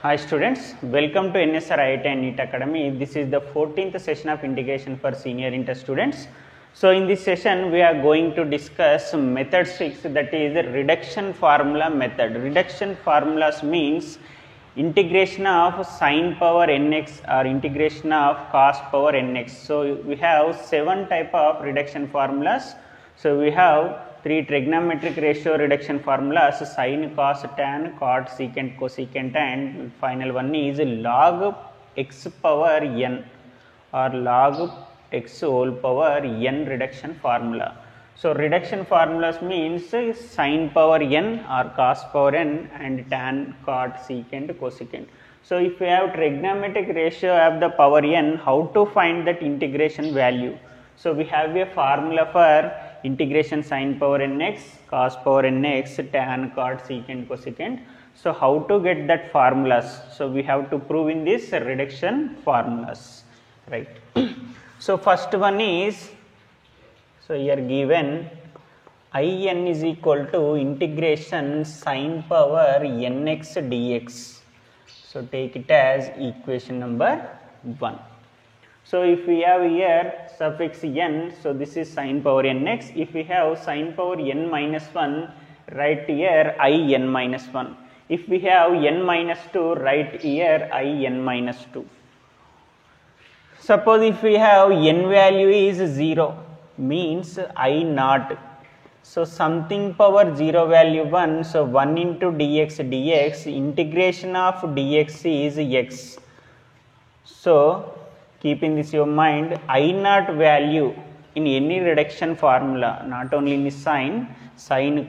Hi students, welcome to NSR IIT and NEET Academy. This is the 14th session of integration for senior inter students. So in this session we are going to discuss method 6, that is the reduction formula method. Reduction formulas means integration of sin power nx or integration of cos power nx. So we have 7 type of reduction formulas. So we have 3 trigonometric ratio reduction formulas: sin, cos, tan, cot, secant, cosecant, and final one is log x power n or log x whole power n reduction formula. So reduction formulas means sin power n or cos power n and tan, cot, secant, cosecant. So if we have trigonometric ratio of the power n, how to find that integration value? So we have a formula for integration sin power nx, cos power nx, tan, cot, secant, cosecant. So how to get that formulas? So we have to prove in this reduction formulas, right? So first one is, so here given in is equal to integration sin power nx dx. So take it as equation number 1. So if we have here suffix n, so this is sin power nx. If we have sin power n minus 1, write here in minus 1. If we have n minus 2, write here in minus 2. Suppose if we have n value is 0, means I naught. So something power 0 value 1, so 1 into dx, integration of dx is x. So keeping this in your mind, I naught value in any reduction formula, not only in sin,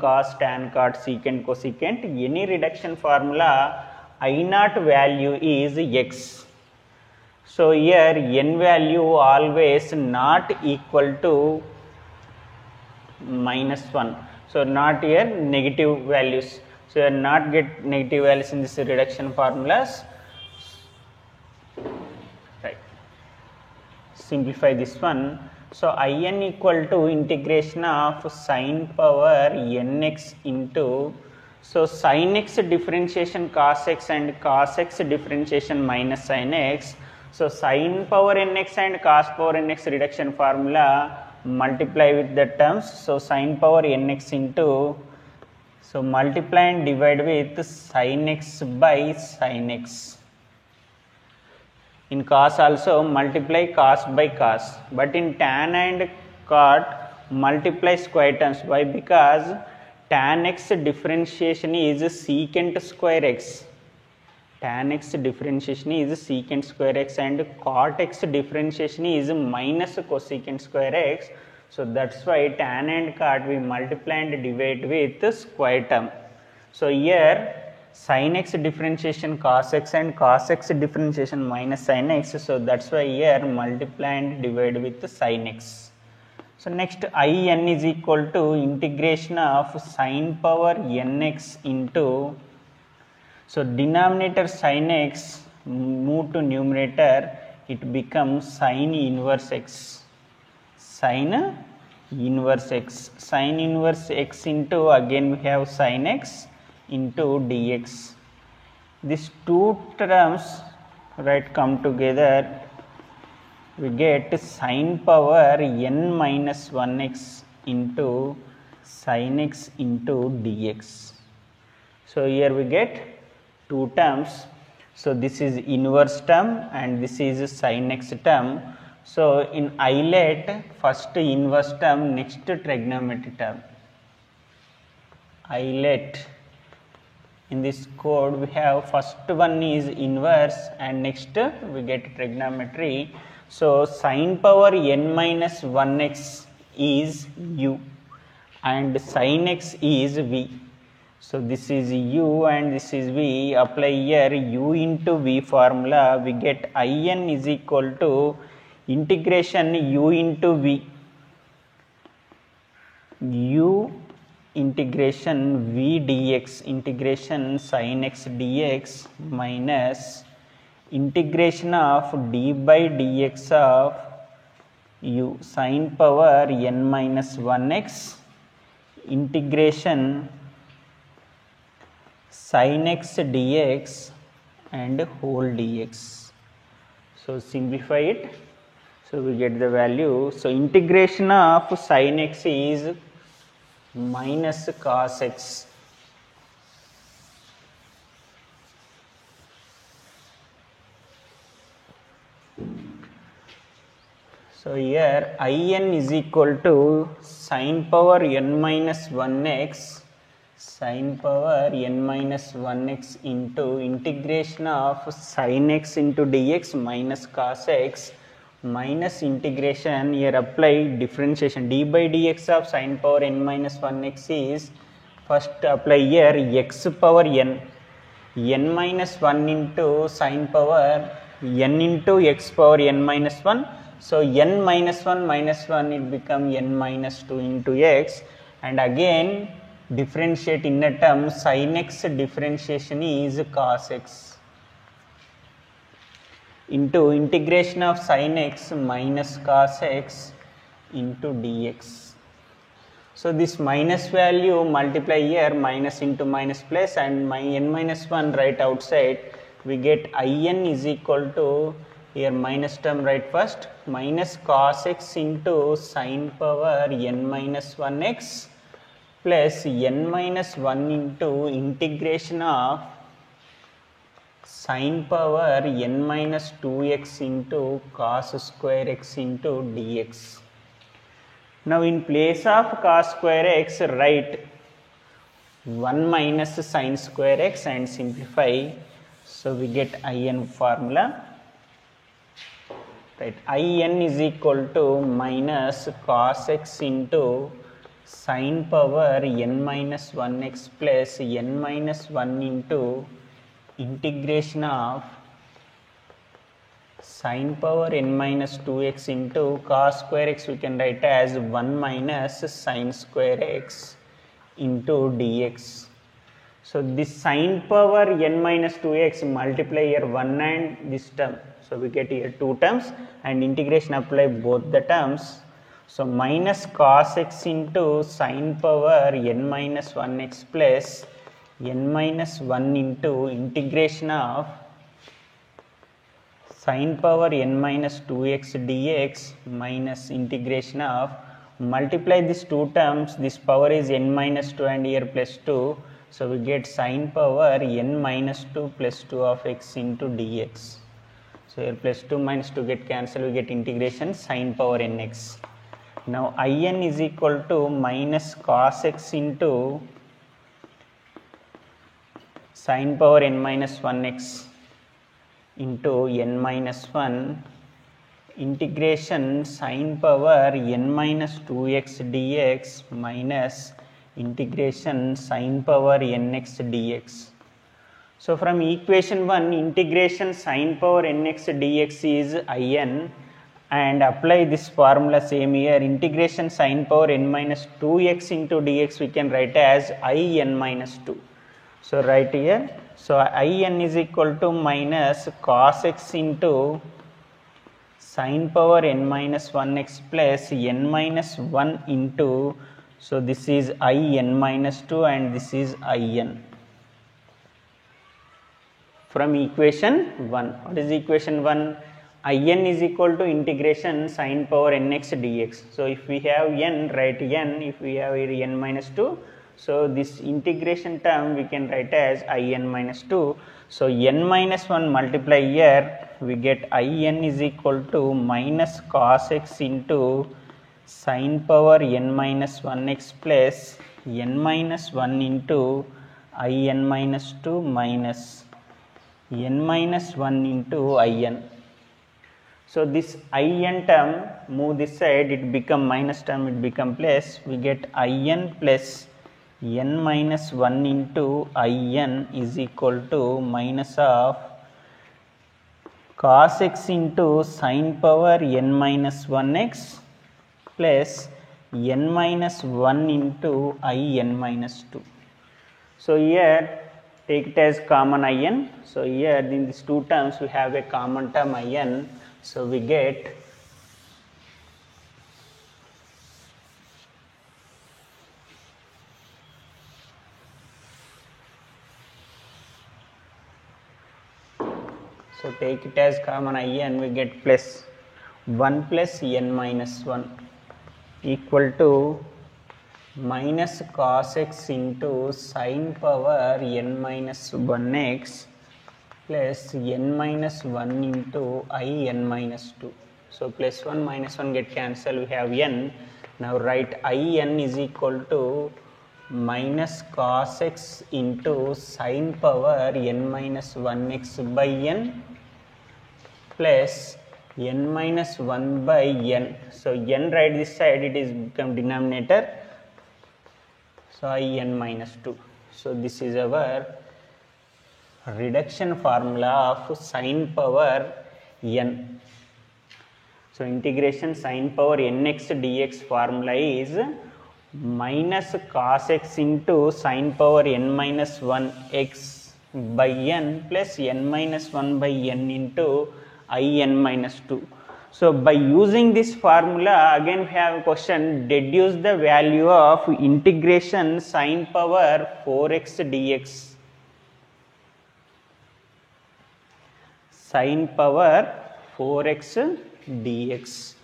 cos, tan, cot, secant, cosecant, any reduction formula, I naught value is x. So here n value always not equal to minus 1. So not here negative values. So you not get negative values in this reduction formulas. Simplify this one. So in equal to integration of sin power nx into, so sin x differentiation cos x and cos x differentiation minus sin x. So sin power nx and cos power nx reduction formula, multiply with the terms. So sin power nx into, so multiply and divide with sin x by sin x. In cos also multiply cos by cos, but in tan and cot multiply square terms. Why? Because tan x differentiation is secant square x. Tan x differentiation is secant square x and cot x differentiation is minus cosecant square x. So that's why tan and cot we multiply and divide with square term. So here sin x differentiation cos x and cos x differentiation minus sin x. So that's why here multiply and divide with sin x. So next in is equal to integration of sin power nx into, so denominator sin x move to numerator, it becomes sin inverse x. Sin inverse x. Sin inverse x into, again we have sin x into dx. These two terms, right, come together, we get sin power n minus 1x into sin x into dx. So here we get two terms. So this is inverse term and this is sin x term. So in let first inverse term, next trigonometry term. Let in this code we have first one is inverse and next we get trigonometry. So sin power n minus 1x is u and sin x is v. So this is u and this is v. Apply here u into v formula, we get in is equal to integration u into v, u integration v dx, integration sin x dx minus integration of d by dx of u sin power n minus 1x integration sin x dx and whole dx. So simplify it. So we get the value. So integration of sin x is minus cos x. So here in is equal to sin power n minus 1x, sin power n minus 1x into integration of sin x into dx minus cos x minus integration, here apply differentiation, d by dx of sin power n minus 1x is, first apply here x power n minus 1 into sin power n into x power n minus 1. So n minus 1 it become n minus 2 into x, and again differentiate in the term sin x differentiation is cos x into integration of sin x minus cos x into dx. So this minus value multiply here, minus into minus plus, and my n minus 1 right outside, we get in is equal to, here minus term right first, minus cos x into sin power n minus 1x plus n minus 1 into integration of sin power n minus 2x into cos square x into dx. Now in place of cos square x, write 1 minus sin square x and simplify. So we get in formula. Right, in is equal to minus cos x into sin power n minus 1x plus n minus 1 into integration of sin power n minus 2x into cos square x, we can write as 1 minus sin square x into dx. So this sin power n minus 2x multiply here 1 and this term. So we get here 2 terms and integration apply both the terms. So minus cos x into sin power n minus 1x plus n minus 1 into integration of sin power n minus 2x dx minus integration of, multiply these two terms, this power is n minus 2 and here plus 2. So we get sin power n minus 2 plus 2 of x into dx. So here plus 2 minus 2 get cancelled, we get integration sin power nx. Now in is equal to minus cos x into sin power n minus 1x into n minus 1 integration sin power n minus 2x dx minus integration sin power nx dx. So from equation 1, integration sin power nx dx is in, and apply this formula same here, integration sin power n minus 2x into dx we can write as in minus 2. So write here, so in is equal to minus cos x into sin power n minus 1x plus n minus 1 into, so this is in minus 2 and this is in. From equation 1, what is equation 1? In is equal to integration sin power nx dx. So if we have n, write n, if we have here n minus 2, so this integration term we can write as in minus 2. So n minus 1 multiply here, we get in is equal to minus cos x into sin power n minus 1x plus n minus 1 into in minus 2 minus n minus 1 into in. So this in term move this side, it become minus term, it become plus, we get in plus n minus 1 into in is equal to minus of cos x into sin power n minus 1x plus n minus 1 into in minus 2. So here take it as common in. So here in these two terms we have a common term in. So we get So take it as common in, we get plus 1 plus n minus 1 equal to minus cos x into sin power n minus 1x plus n minus 1 into I n minus 2. So plus 1 minus 1 get cancelled, we have n. Now write I n is equal to minus cos x into sin power n minus 1x by n plus n minus 1 by n. So n right this side, it is become denominator, so I n minus 2. So this is our reduction formula of sin power n. So integration sin power nx dx formula is minus cos x into sin power n minus 1 x by n plus n minus 1 by n into I n minus 2. So by using this formula, again we have a question, deduce the value of integration sin power 4x dx. Sin power 4x dx.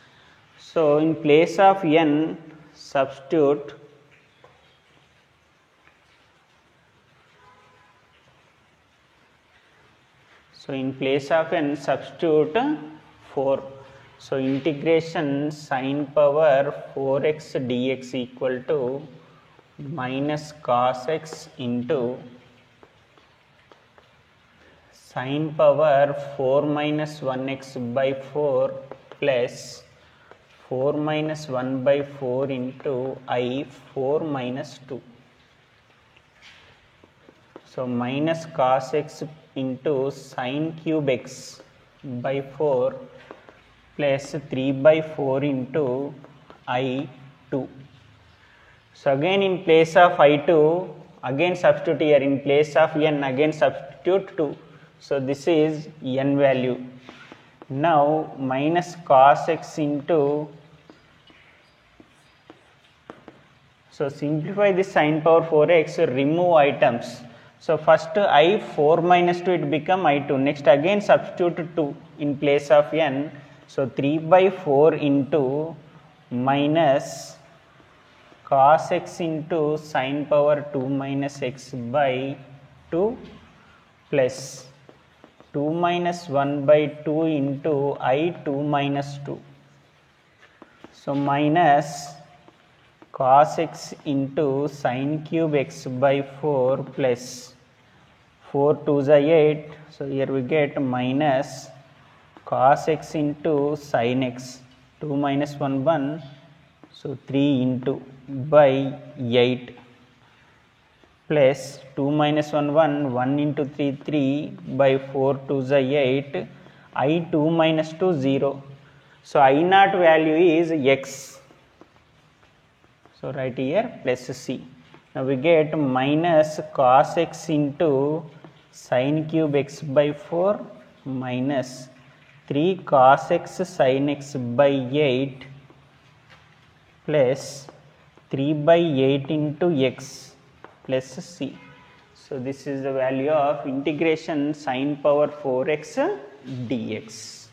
So in place of n, substitute substitute 4. So integration sin power 4x dx equal to minus cos x into sin power 4 minus 1x by 4 plus 4 minus 1 by 4 into I 4 minus 2. So minus cos x into sin cube x by 4 plus 3 by 4 into I 2. So again in place of I2, again substitute here, in place of n again substitute 2. So this is n value. Now minus cos x into, so simplify this sin power 4x, remove items. So first I 4 minus 2, it become I2. Next again substitute 2 in place of n. So 3 by 4 into minus cos x into sin power 2 minus x by 2 plus 2 minus 1 by 2 into I 2 minus 2. So minus cos x into sin cube x by 4 plus 4 2s are 8. So here we get minus cos x into sin x, 2 minus 1 1, so 3 into by 8 plus 2 minus 1 1, 1 into 3 3 by 4 2s are 8, I 2 minus 2 0. So I naught value is x. So right here plus c. Now we get minus cos x into sin cube x by 4 minus 3 cos x sin x by 8 plus 3 by 8 into x plus c. So this is the value of integration sin power 4x dx.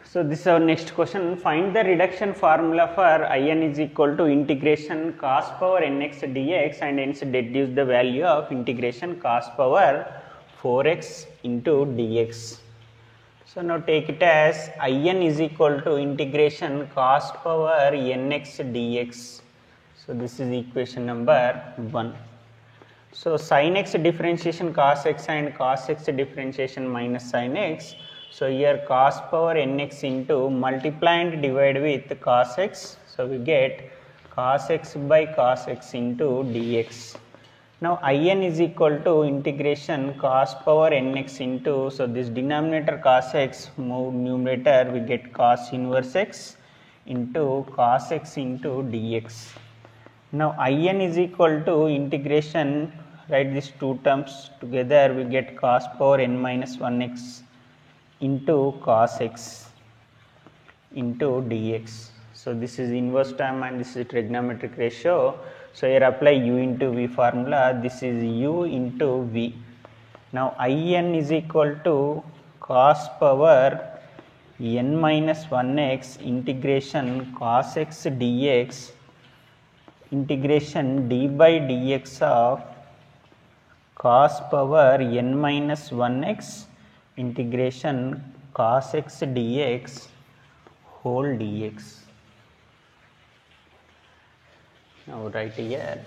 So this is our next question. Find the reduction formula for in is equal to integration cos power nx dx, and hence deduce the value of integration cos power 4x into dx. So now take it as in is equal to integration cos power nx dx. So this is equation number 1. So sin x differentiation cos x and cos x differentiation minus sin x. So here cos power nx into multiply and divide with cos x. So we get cos x by cos x into dx. Now in is equal to integration cos power nx into, so this denominator cos x, move numerator, we get cos inverse x into cos x into dx. Now in is equal to integration, write these two terms together, we get cos power n minus 1x into cos x into dx. So this is inverse term and this is trigonometric ratio. So here apply u into v formula, this is u into v. Now in is equal to cos power n minus 1x integration cos x dx integration d by dx of cos power n minus 1x integration cos x dx whole dx. Now write here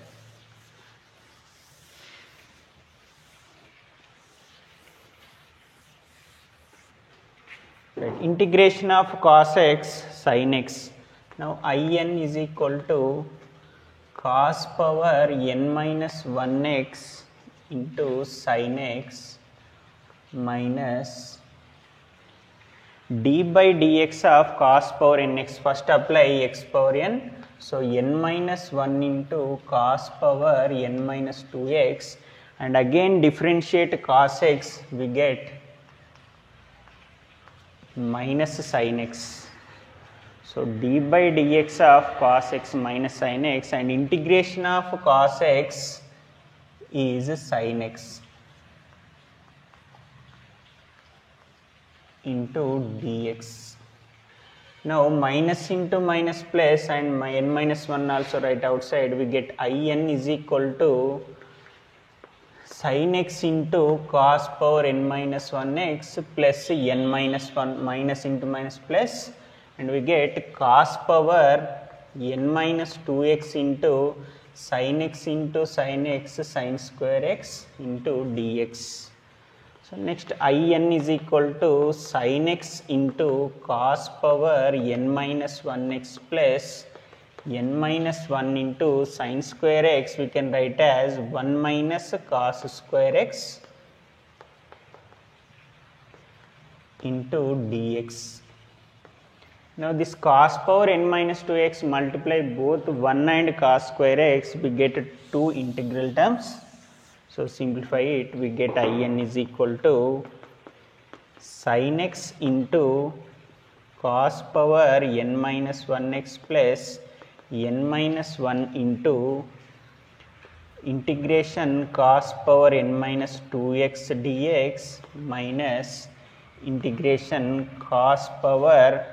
integration of cos x sin x. Now in is equal to cos power n minus 1x into sin x minus d by dx of cos power nx. First apply x power n. So n minus 1 into cos power n minus 2x, and again differentiate cos x, we get minus sin x. So d by dx of cos x minus sin x, and integration of cos x is sin x into dx. Now minus into minus plus, and my n minus 1 also right outside, we get in is equal to sin x into cos power n minus 1x plus n minus 1, minus into minus plus, and we get cos power n minus 2x into sin x sin square x into dx. So next in is equal to sin x into cos power n minus 1x plus n minus 1 into sin square x, we can write as 1 minus cos square x into dx. Now this cos power n minus 2x multiply both 1 and cos square x, we get two integral terms. So simplify it, we get in is equal to sin x into cos power n minus 1x plus n minus 1 into integration cos power n minus 2x dx minus integration cos power,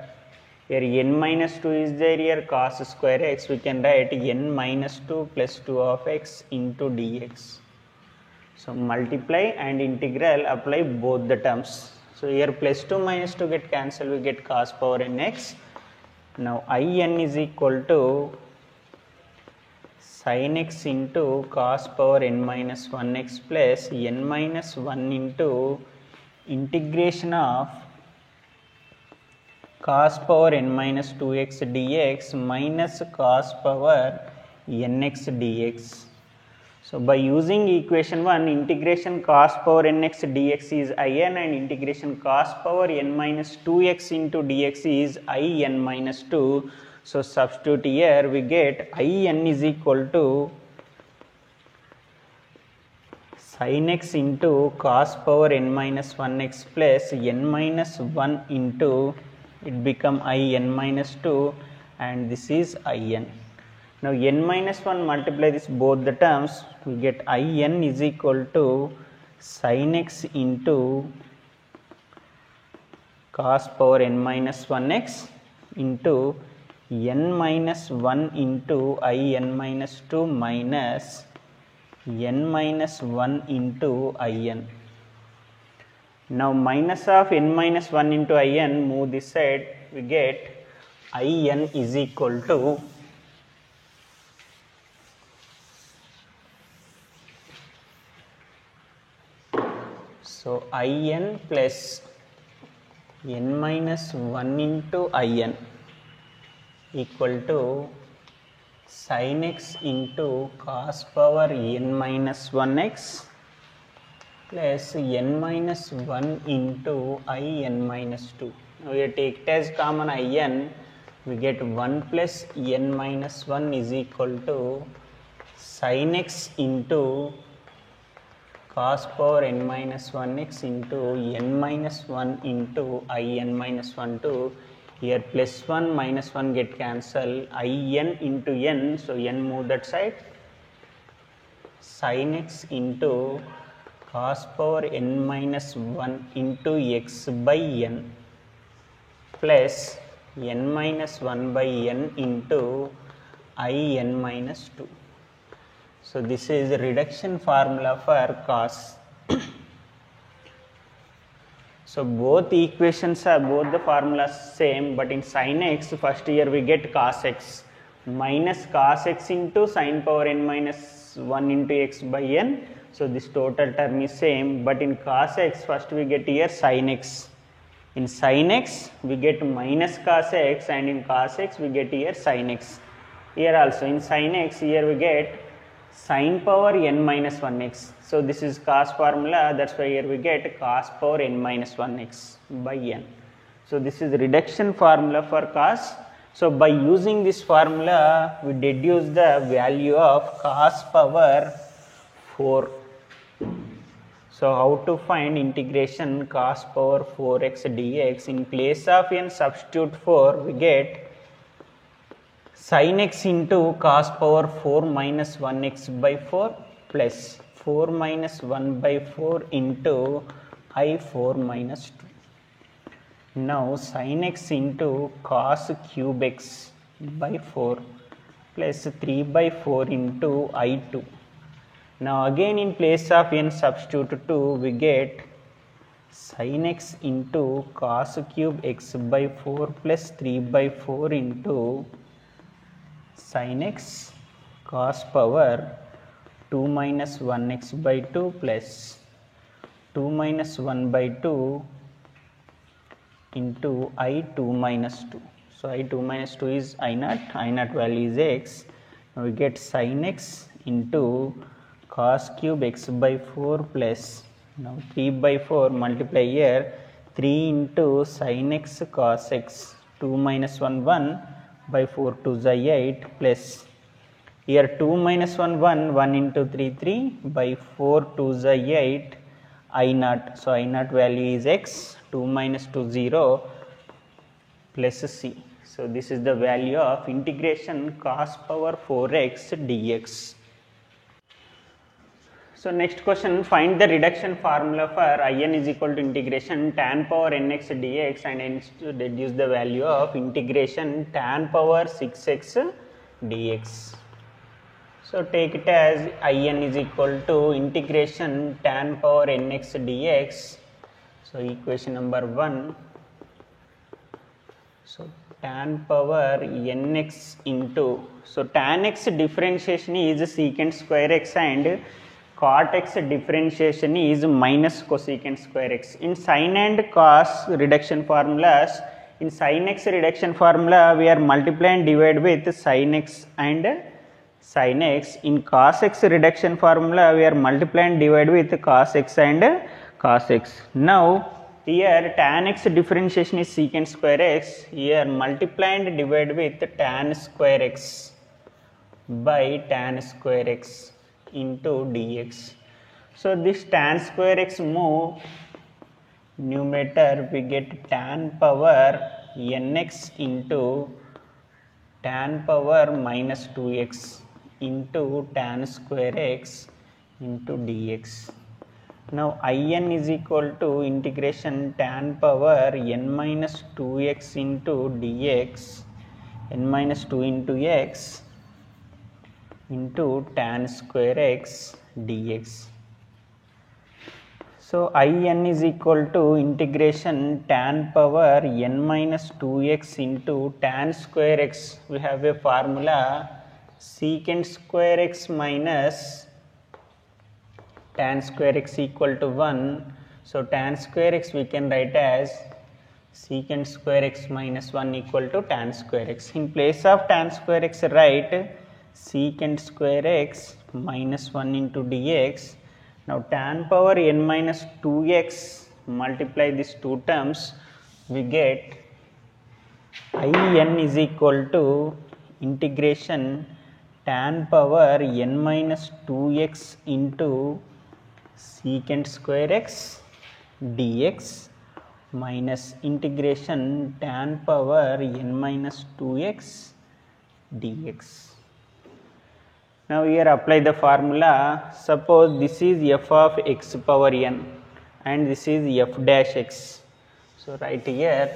here n minus 2 is there, here cos square x, we can write n minus 2 plus 2 of x into dx. So multiply and integral, apply both the terms. So here plus 2 minus 2 get cancelled, we get cos power nx. Now in is equal to sin x into cos power n minus 1x plus n minus 1 into integration of cos power n minus 2x dx minus cos power nx dx. So by using equation 1, integration cos power nx dx is in, and integration cos power n minus 2x into dx is in minus 2. So substitute here, we get in is equal to sin x into cos power n minus 1x plus n minus 1 into, it become in minus 2, and this is in. Now n minus 1 multiply this both the terms, we get in is equal to sin x into cos power n minus 1x into n minus 1 into in minus 2 minus n minus 1 into in. Now minus of n minus 1 into in, move this side, we get in is equal to so in plus n minus 1 into in equal to sin x into cos power n minus 1x plus n minus 1 into in minus 2. Now we take it as common in, we get 1 plus n minus 1 is equal to sin x into cos power n minus 1x into n minus 1 into in minus 1 2. Here plus 1 minus 1 get cancelled, in into n, so n move that side, sin x into cos power n minus 1 into x by n plus n minus 1 by n into I n minus 2. So this is the reduction formula for cos. So both equations are both the formulas same, but in sin x first here we get cos x minus cos x into sin power n minus 1 into x by n. So this total term is same, but in cos x first we get here sin x. In sin x we get minus cos x, and in cos x we get here sin x. Here also in sin x here we get sin power n minus 1x. So this is cos formula, that's why here we get cos power n minus 1x by n. So this is reduction formula for cos. So by using this formula we deduce the value of cos power 4. So how to find integration cos power 4x dx? In place of n substitute 4, we get sin x into cos power 4 minus 1x by 4 plus 4 minus 1 by 4 into I 4 minus 2. Now sin x into cos cube x by 4 plus 3 by 4 into I 2. Now again in place of n substitute 2, we get sin x into cos cube x by 4 plus 3 by 4 into sin x cos power 2 minus 1x by 2 plus 2 minus 1 by 2 into I 2 minus 2. So I 2 minus 2 is I naught value is x. Now we get sin x into cos cube x by 4 plus, now 3 by 4 multiply here, 3 into sin x cos x, 2 minus 1 1 by 4 2 is 8 plus, here 2 minus 1 1, 1 into 3 3 by 4 2 is 8 I naught. So I naught value is x, 2 minus 2 0 plus c. So this is the value of integration cos power 4x dx. So next question, find the reduction formula for In is equal to integration tan power nx dx, and hence to deduce the value of integration tan power 6x dx. So take it as In is equal to integration tan power nx dx. So equation number 1. So tan power nx into, so tan x differentiation is secant square x and cot x differentiation is minus cosecant square x. In sin and cos reduction formulas, in sin x reduction formula we are multiply and divide with sin x and sin x. In cos x reduction formula we are multiply and divide with cos x and cos x. Now here tan x differentiation is secant square x, here multiply and divide with tan square x by tan square x into dx. So this tan square x move numerator, we get tan power nx into tan power minus 2x into tan square x into dx. Now In is equal to integration tan power n minus 2x into dx, n minus 2 into x into tan square x dx. So In is equal to integration tan power n minus 2x into tan square x. We have a formula secant square x minus tan square x equal to 1. So tan square x we can write as secant square x minus 1 equal to tan square x. In place of tan square x write secant square x minus 1 into dx. Now tan power n minus 2x, multiply these two terms, we get In is equal to integration tan power n minus 2x into secant square x dx minus integration tan power n minus 2x dx. Now here apply the formula. Suppose this is f of x power n and this is f dash x. So write here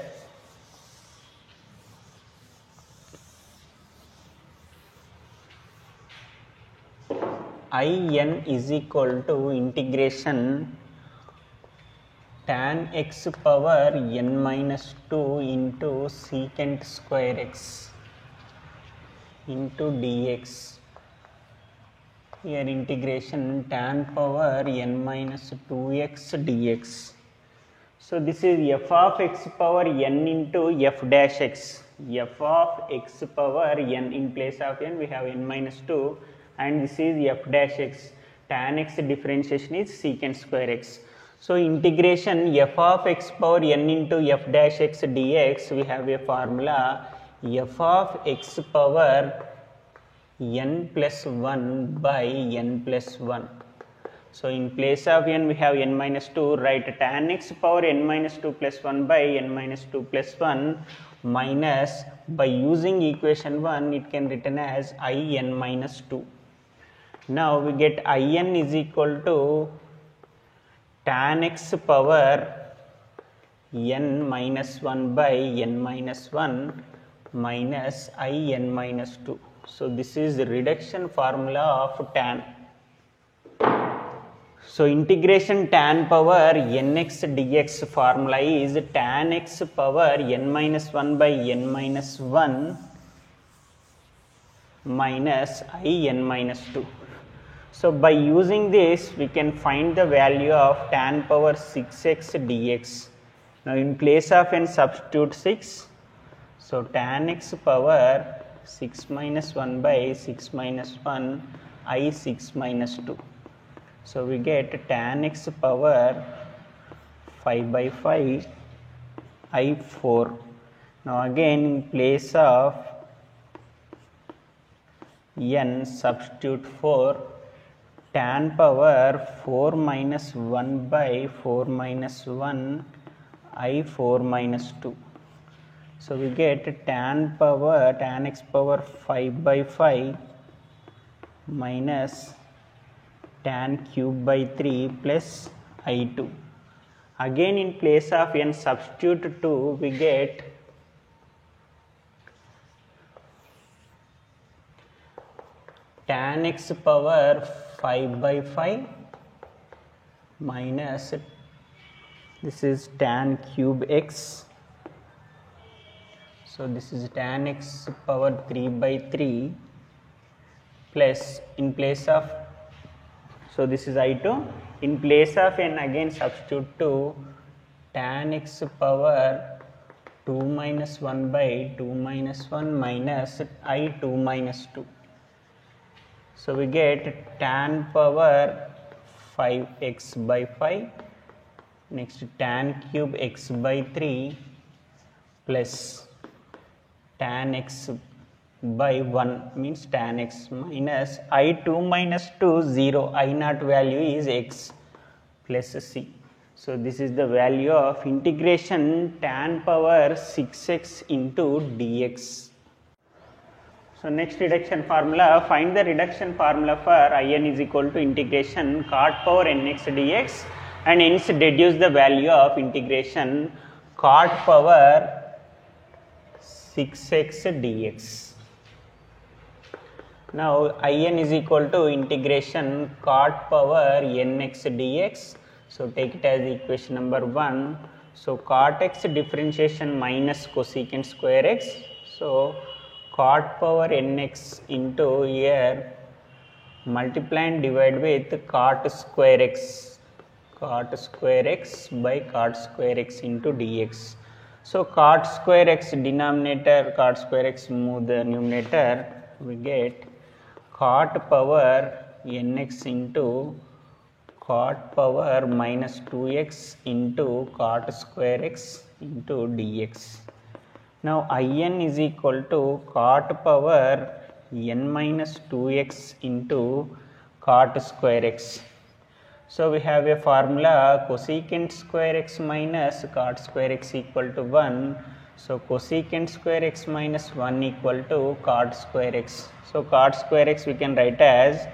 in is equal to integration tan x power n minus 2 into secant square x into dx. Here integration tan power n minus 2x dx. So this is f of x power n into f dash x. F of x power n, in place of n we have n minus 2, and this is f dash x. Tan x differentiation is secant square x. So integration f of x power n into f dash x dx, we have a formula f of x power n plus 1 by n plus 1. So in place of n we have n minus 2, write tan x power n minus 2 plus 1 by n minus 2 plus 1 minus, by using equation 1 it can written as in minus 2. Now we get in is equal to tan x power n minus 1 by n minus 1 minus in minus 2. So this is the reduction formula of tan. So integration tan power nx dx formula is tan x power n minus 1 by n minus 1 minus in minus 2. So by using this we can find the value of tan power 6x dx. Now in place of n substitute 6. So tan x power 6 minus 1 by 6 minus 1 I 6 minus 2. So we get tan x power 5 by 5 I 4. Now again in place of n substitute 4, tan power 4 minus 1 by 4 minus 1 I 4 minus 2. So we get tan x power 5 by 5 minus tan cube by 3 plus I2. Again in place of n substitute 2, we get tan x power 5 by 5 minus, this is tan cube x. So this is tan x power 3 by 3 plus, in place of, so this is I2, in place of n again substitute 2, tan x power 2 minus 1 by 2 minus 1 minus I2 minus 2. So we get tan power 5x by 5, next tan cube x by 3 plus tan x by 1 means tan x minus I2 minus 2 0, I naught value is x plus c. So this is the value of integration tan power 6x into dx. So next reduction formula, find the reduction formula for in is equal to integration cot power nx dx, and hence deduce the value of integration cot power 6x dx. Now in is equal to integration cot power nx dx. So take it as equation number 1. So cot x differentiation minus cosecant square x. So cot power nx into here multiply and divide with cot square x by cot square x into dx. So cot square x denominator, cot square x move the numerator, we get cot power nx into cot power minus 2x into cot square x into dx. Now in is equal to cot power n minus 2x into cot square x. So we have a formula cosecant square x minus cot square x equal to 1. So cosecant square x minus 1 equal to cot square x. So cot square x we can write as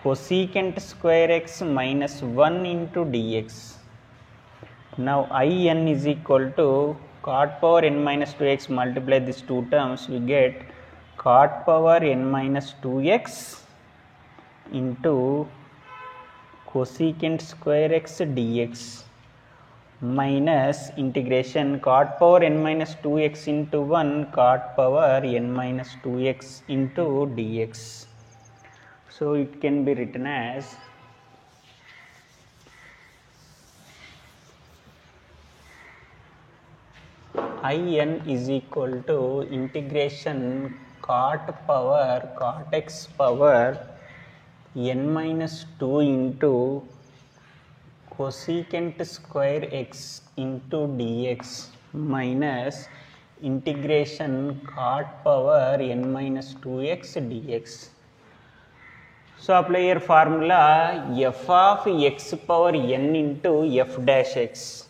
cosecant square x minus 1 into dx. Now in is equal to cot power n minus 2x, multiply these two terms, we get cot power n minus 2x into cosecant square x dx minus integration cot power n minus 2x into 1 cot power n minus 2x into dx. So it can be written as in is equal to integration cot power cot x power n minus 2 into cosecant square x into dx minus integration cot power n minus 2x dx. So apply your formula f of x power n into f dash x.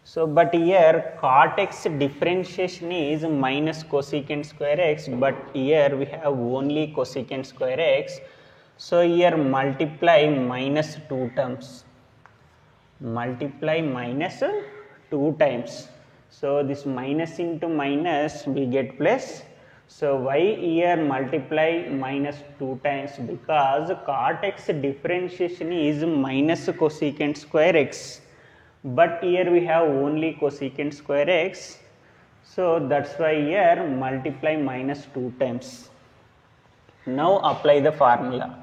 So but here cot x differentiation is minus cosecant square x, but here we have only cosecant square x. So here multiply minus 2 terms, multiply minus 2 times. So this minus into minus we get plus. So why here multiply minus 2 times? Because cot x differentiation is minus cosecant square x, but here we have only cosecant square x. So that's why here multiply minus 2 times. Now apply the formula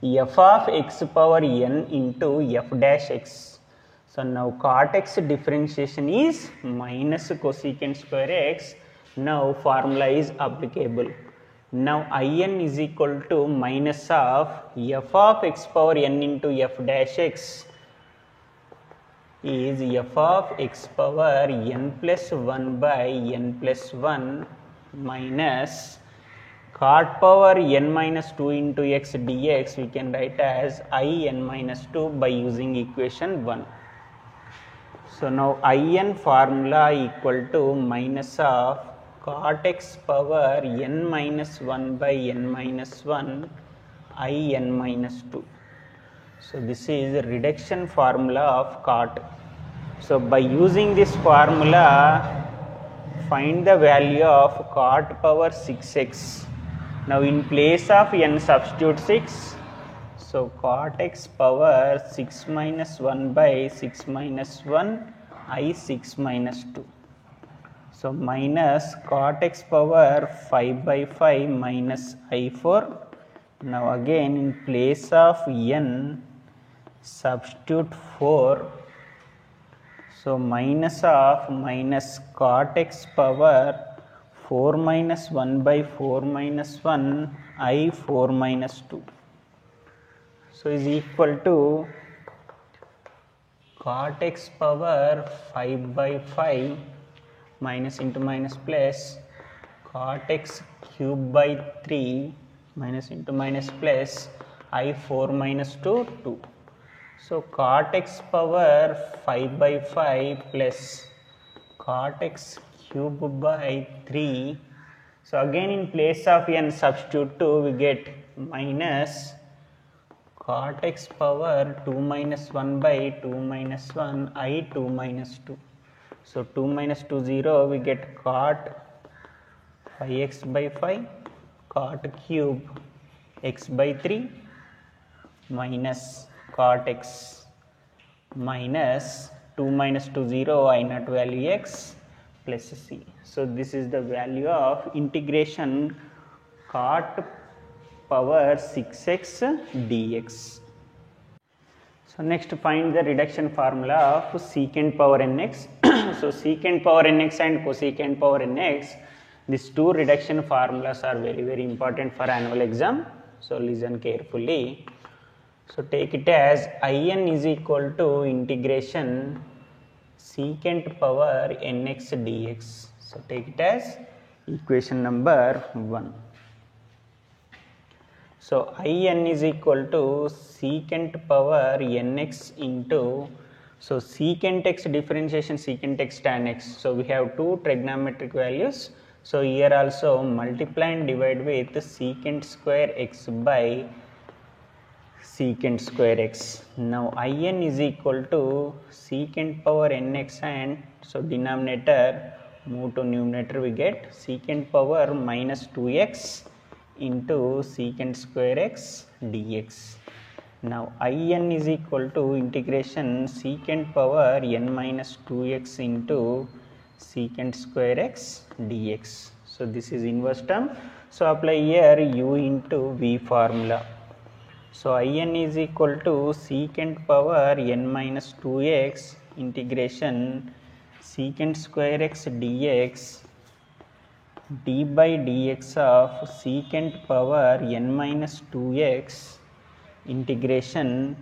f of x power n into f dash x. So now cot x differentiation is minus cosecant square x. Now formula is applicable. Now in is equal to minus of f of x power n into f dash x is f of x power n plus 1 by n plus 1 minus cot power n minus 2 into x dx, we can write as in minus 2 by using equation 1. So now in formula equal to minus of cot x power n minus 1 by n minus 1 in minus 2. So this is a reduction formula of cot. So by using this formula, find the value of cot power 6x. Now in place of n substitute 6. So cot x power 6 minus 1 by 6 minus 1 I6 minus 2. So minus cot x power 5 by 5 minus I4. Now again in place of n substitute 4. So minus of minus cot x power 4 minus 1 by 4 minus 1 I4 minus 2. So is equal to cot x power 5 by 5 minus into minus plus cot x cube by 3 minus into minus plus I4 minus 2 2. So cot x power 5 by 5 plus cot x cube by 3. So again in place of n substitute 2, we get minus cot x power 2 minus 1 by 2 minus 1 I2 minus 2. So 2 minus 2 0, we get cot 5x by 5 cot cube x by 3 minus cot x minus 2 minus 2 0 I naught value x plus c. So this is the value of integration cot power 6x dx. So next find the reduction formula of secant power nx. So secant power nx and cosecant power nx, these two reduction formulas are very important for annual exam. So listen carefully. So take it as in is equal to integration secant power nx dx. So take it as equation number 1. So in is equal to secant power nx into So secant x differentiation secant x tan x. So we have two trigonometric values. So here also multiply and divide with secant square x by secant square x. Now in is equal to secant power nx, and so denominator move to numerator, we get secant power minus 2x into secant square x dx. Now in is equal to integration secant power n minus 2x into secant square x dx. So this is inverse term. So apply here u into v formula. So in is equal to secant power n minus 2x integration secant square x dx d by dx of secant power n minus 2x integration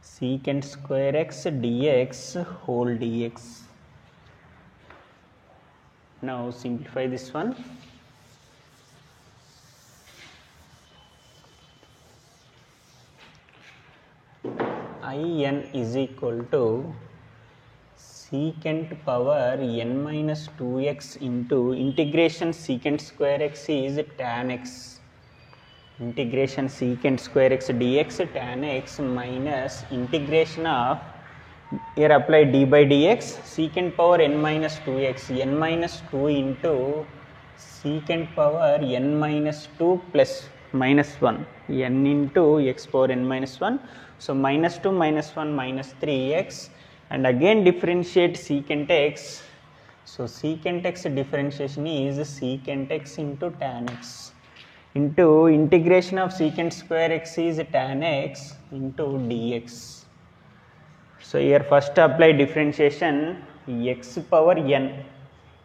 secant square x dx whole dx. Now simplify this one. In is equal to secant power n minus 2x into integration secant square x is tan x, integration secant square x dx tan x minus integration of, here apply d by dx, secant power n minus 2x, n minus 2 into secant power n minus 2 plus minus 1, n into x power n minus 1. So minus 2 minus 1 minus 3x, and again differentiate secant x. So secant x differentiation is secant x into tan x into integration of secant square x is tan x into dx. So here first apply differentiation x power n,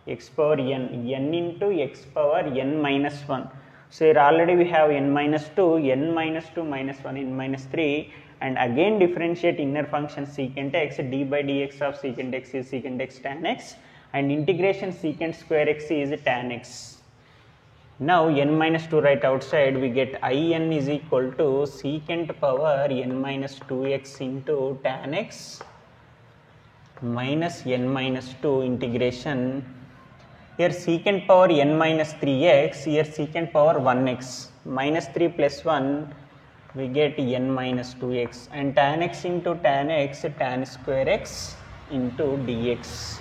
n into x power n minus 1. So here already we have n minus 2, n minus 2 minus 1, n minus 3, and again differentiate inner function secant x, d by dx of secant x is secant x tan x, and integration secant square x is tan x. Now n minus 2 right outside, we get in is equal to secant power n minus 2x into tan x minus n minus 2 integration, here secant power n minus 3x, here secant power 1x, minus 3 plus 1, we get n minus 2x, and tan x into tan x, tan square x into dx.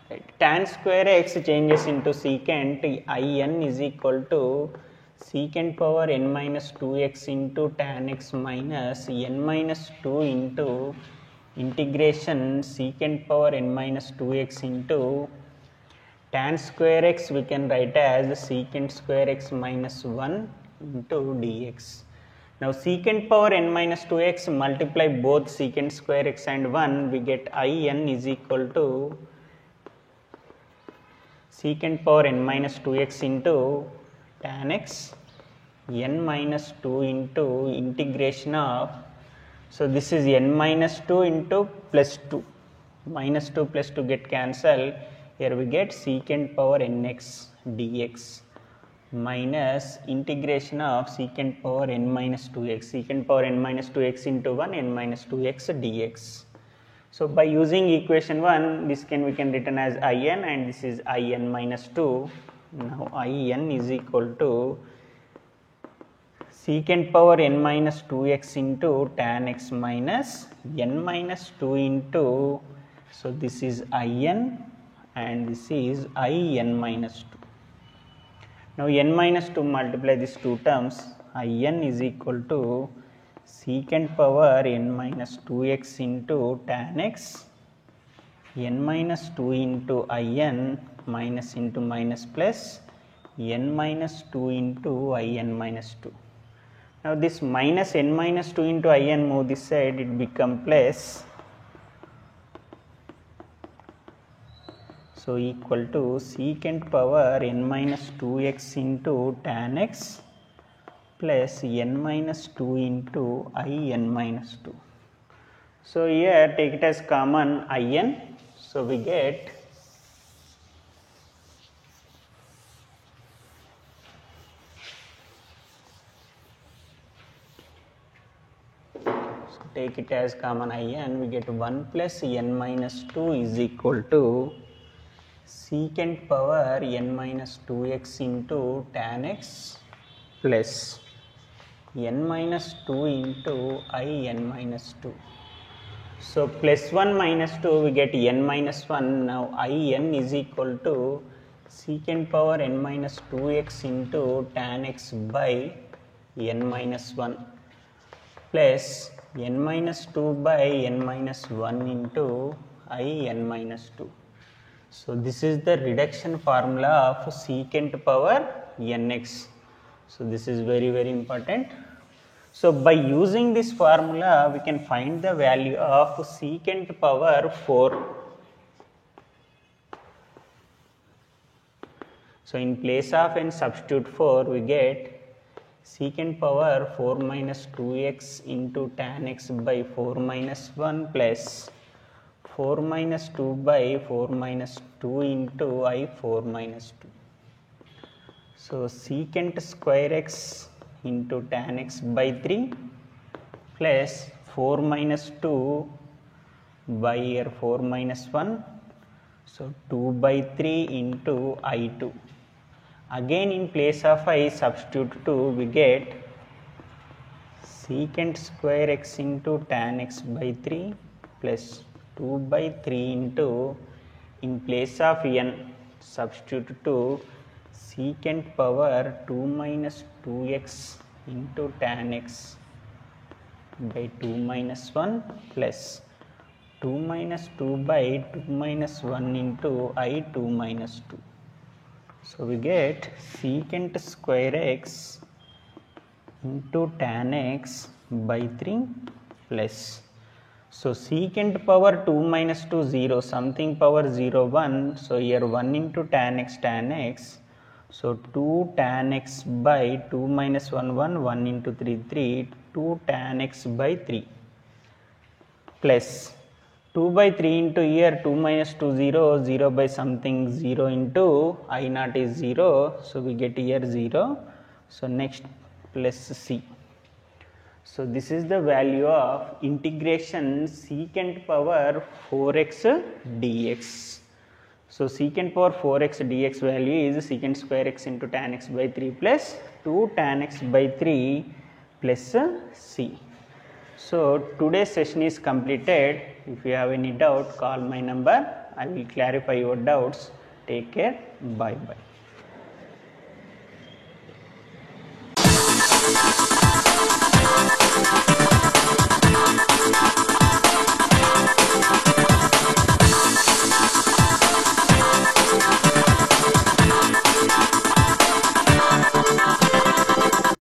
Right. Tan square x changes into secant, in is equal to secant power n minus 2x into tan x minus n minus 2 into integration secant power n minus 2x into tan square x, we can write as secant square x minus 1 into dx. Now secant power n minus 2x, multiply both secant square x and 1, we get in is equal to secant power n minus 2x into tan x n minus 2 into integration of, so this is n minus 2 into plus 2, minus 2 plus 2 get cancelled, here we get secant power nx dx minus integration of secant power n minus 2x, secant power n minus 2x into 1, n minus 2x dx. So by using equation 1, this we can written as in, and this is in minus 2. Now in is equal to secant power n minus 2x into tan x minus n minus 2 into, so this is in and this is in minus 2. Now n minus 2 multiply these two terms, in is equal to secant power n minus 2x into tan x n minus 2 into in minus into minus plus n minus 2 into in minus 2. Now this minus n minus 2 into in move this side, it become plus, so equal to secant power n minus 2x into tan x plus n minus 2 into in minus 2. So here take it as common in, so we get take it as common in, we get 1 plus n minus 2 is equal to secant power n minus 2x into tan x plus n minus 2 into I n minus 2. So plus 1 minus 2 we get n minus 1. Now I n is equal to secant power n minus 2x into tan x by n minus 1 plus n minus 2 by n minus 1 into I n minus 2. So this is the reduction formula of secant power nx. So this is very important. So by using this formula we can find the value of secant power 4. So in place of n substitute 4, we get secant power 4 minus 2x into tan x by 4 minus 1 plus 4 minus 2 by 4 minus 2 into I 4 minus 2. So secant square x into tan x by 3 plus 4 minus 2 by here 4 minus 1. So 2 by 3 into I2. Again in place of I substitute 2, we get secant square x into tan x by 3 plus 2 by 3 into, in place of n substitute 2, secant power 2 minus 2x into tan x by 2 minus 1 plus 2 minus 2 by 2 minus 1 into I 2 minus 2. So we get secant square x into tan x by 3 plus, so secant power 2 minus 2 0, something power 0 1, so here 1 into tan x, so 2 tan x by 2 minus 1 1 into 3 3, 2 tan x by 3 plus 2 by 3 into here 2 minus 2 0, 0 by something 0 into I naught is 0, so we get here 0. So next plus c. So this is the value of integration secant power 4x dx. So secant power 4x dx value is secant square x into tan x by 3 plus 2 tan x by 3 plus c. So today's session is completed. If you have any doubt, call my number. I will clarify your doubts. Take care. Bye bye.